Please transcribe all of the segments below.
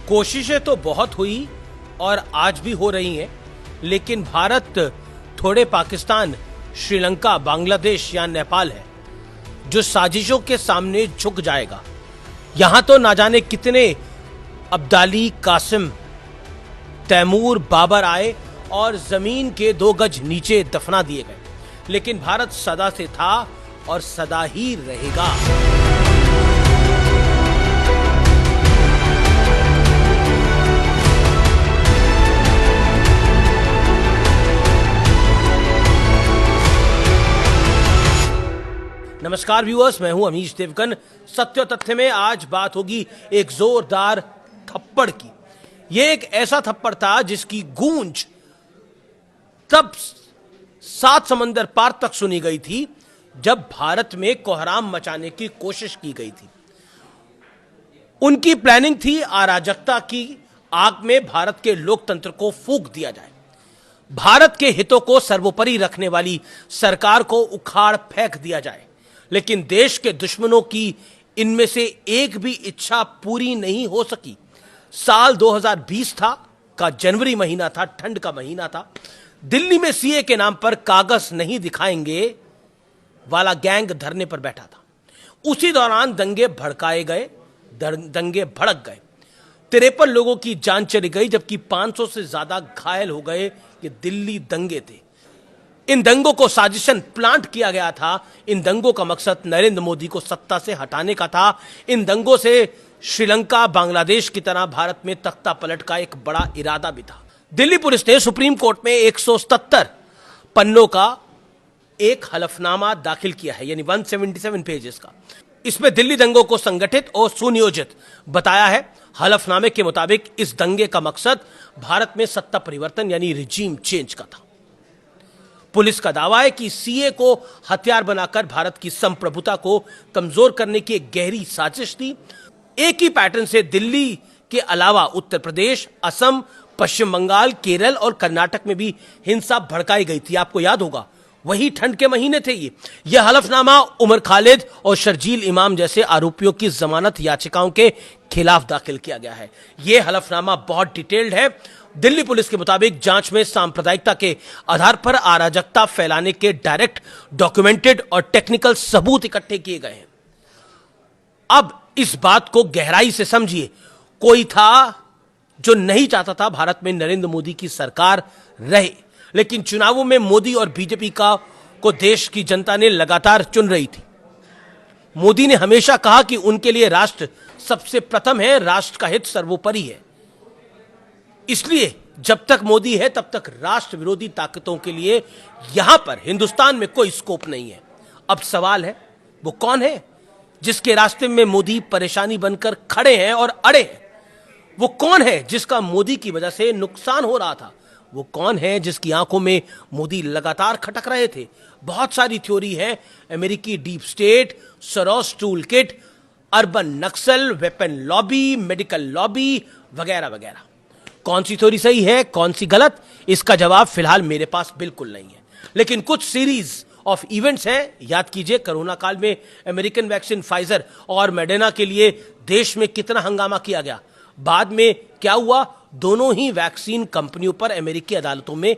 कोशिशें तो बहुत हुई और आज भी हो रही हैं, लेकिन भारत थोड़े पाकिस्तान, श्रीलंका, बांग्लादेश या नेपाल है जो साजिशों के सामने झुक जाएगा। यहां तो ना जाने कितने अब्दाली, कासिम, तैमूर, बाबर आए और जमीन के 2 गज नीचे दफना दिए गए, लेकिन भारत सदा से था और सदा ही रहेगा। नमस्कार व्यूअर्स, मैं हूं अमीश देवगन। सत्य तथ्य में आज बात होगी एक जोरदार थप्पड़ की। यह एक ऐसा थप्पड़ था जिसकी गूंज तब 7 समंदर पार तक सुनी गई थी जब भारत में कोहराम मचाने की कोशिश की गई थी। उनकी प्लानिंग थी अराजकता की आग में भारत के लोकतंत्र को फूंक दिया जाए, भारत के हितों को सर्वोपरि रखने वाली सरकार को उखाड़ फेंक दिया जाए। लेकिन देश के दुश्मनों की इनमें से एक भी इच्छा पूरी नहीं हो सकी। साल 2020 था का जनवरी महीना था, ठंड का महीना था। दिल्ली में सीए के नाम पर कागज नहीं दिखाएंगे वाला गैंग धरने पर बैठा था। उसी दौरान दंगे भड़काए गए, दंगे भड़क गए। 53 लोगों की जान चली गई, जबकि 500 से ज्यादा घायल हो गए। ये दिल्ली दंगे थे। इन दंगों को साजिशन प्लांट किया गया था। इन दंगों का मकसद नरेंद्र मोदी को सत्ता से हटाने का था। इन दंगों से श्रीलंका, बांग्लादेश की तरह भारत में तख्ता पलट का एक बड़ा इरादा भी था। दिल्ली पुलिस ने सुप्रीम कोर्ट में 177 पन्नों का एक हलफनामा दाखिल किया है, यानी 177 पेजेस का। इसमें दिल्ली दंगों को संगठित और सुनियोजित बताया है। हलफनामे के मुताबिक इस दंगे का मकसद भारत में सत्ता परिवर्तन यानी रिजीम चेंज का था। पुलिस का दावा है कि सीए को हथियार बनाकर भारत की संप्रभुता को कमजोर करने की एक गहरी साजिश थी। एक ही पैटर्न से दिल्ली के अलावा उत्तर प्रदेश, असम, पश्चिम बंगाल, केरल और कर्नाटक में भी हिंसा भड़काई गई थी। आपको याद होगा, वही ठंड के महीने थे। यह हलफनामा उमर खालिद और शर्जील इमाम जैसे आरोपियों की जमानत याचिकाओं के खिलाफ दाखिल किया गया है। यह हलफनामा बहुत डिटेल्ड है। दिल्ली पुलिस के मुताबिक जांच में सांप्रदायिकता के आधार पर अराजकता फैलाने के डायरेक्ट, डॉक्यूमेंटेड और टेक्निकल सबूत इकट्ठे किए गए हैं। अब इस बात को गहराई से समझिए। कोई था जो नहीं चाहता था भारत में नरेंद्र मोदी की सरकार रहे, लेकिन चुनावों में मोदी और बीजेपी को देश की जनता ने लगातार चुन रही थी। मोदी ने हमेशा कहा कि उनके लिए राष्ट्र सबसे प्रथम है, राष्ट्र का हित सर्वोपरि है। इसलिए जब तक मोदी है तब तक राष्ट्र विरोधी ताकतों के लिए यहां पर हिंदुस्तान में कोई स्कोप नहीं है। अब सवाल है, वो कौन है जिसके रास्ते में मोदी परेशानी बनकर खड़े हैं और अड़े हैं? वो कौन है जिसका मोदी की वजह से नुकसान हो रहा था? वो कौन है जिसकी आंखों में मोदी लगातार खटक रहे थे? बहुत सारी थ्योरी है। अमेरिकी deep state, सरोस tool kit, urban नक्सल, वेपन लॉबी, मेडिकल लॉबी वगैरह वगैरह। कौन सी थ्योरी सही है, कौन सी गलत, इसका जवाब फिलहाल मेरे पास बिल्कुल नहीं है। लेकिन कुछ सीरीज ऑफ इवेंट्स हैं। याद कीजिए, कोरोना काल में अमेरिकन वैक्सीन फाइजर और मॉडर्ना के लिए देश में कितना हंगामा किया गया। बाद में क्या हुआ? दोनों ही वैक्सीन कंपनियों पर अमेरिकी अदालतों में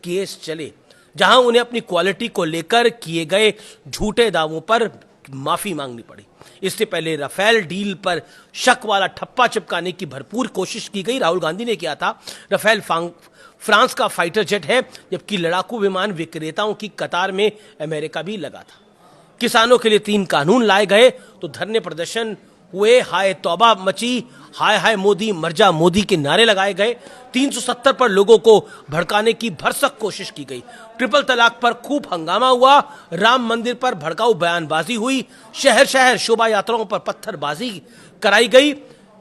केस चले, जहां उन्हें अपनी क्वालिटी को लेकर किए गए झूठे दावों पर माफी मांगनी पड़ी। इससे पहले राफेल डील पर शक वाला ठप्पा चिपकाने की भरपूर कोशिश की गई। राहुल गांधी ने किया था। राफेल फ्रांस का फाइटर जेट है, जबकि लड़ाकू विमान विक्रेताओं की कतार में अमेरिका भी लगा था। किसानों के लिए 3 कानून लाए गए तो धरने प्रदर्शन हुए, हाय तौबा मची, हाय हाय मोदी मर जा मोदी के नारे लगाए गए। 370 पर लोगों को भड़काने की भरसक कोशिश की गई। ट्रिपल तलाक पर खूब हंगामा हुआ। राम मंदिर पर भड़काऊ बयानबाजी हुई। शहर शहर शोभा यात्राओं पर पत्थरबाजी कराई गई।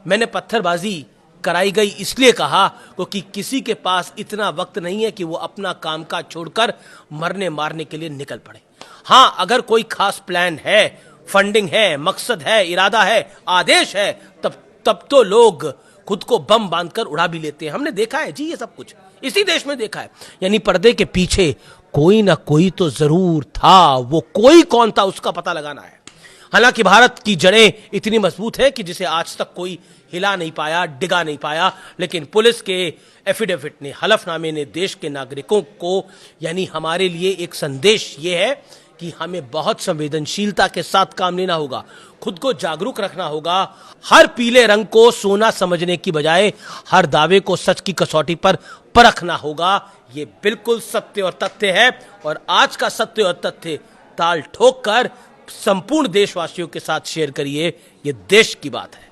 मैंने पत्थरबाजी कराई गई इसलिए कहा क्योंकि किसी के पास इतना वक्त नहीं है कि वो अपना कामकाज छोड़कर मरने मारने के लिए निकल पड़े। हां, अगर कोई खास प्लान है, फंडिंग है, मकसद है, इरादा है, आदेश है, तब तो लोग खुद को बम बांधकर उड़ा भी लेते हैं। हमने देखा है जी, ये सब कुछ इसी देश में देखा है। यानी पर्दे के पीछे कोई ना कोई तो जरूर था। वो कोई कौन था उसका पता लगाना है। हालांकि भारत की जड़ें इतनी मजबूत है कि जिसे आज तक कोई हिला नहीं पाया, डिगा नहीं पाया, लेकिन पुलिस के एफिडेविट ने, हलफनामे ने देश के नागरिकों को, यानी हमारे लिए एक संदेश ये है कि हमें बहुत संवेदनशीलता के साथ काम लेना होगा, खुद को जागरूक रखना होगा। हर पीले रंग को सोना समझने की बजाय हर दावे को सच की कसौटी पर परखना होगा। ये बिल्कुल सत्य और तथ्य है, और आज का सत्य और तथ्य ताल ठोक कर संपूर्ण देशवासियों के साथ शेयर करिए। ये देश की बात है।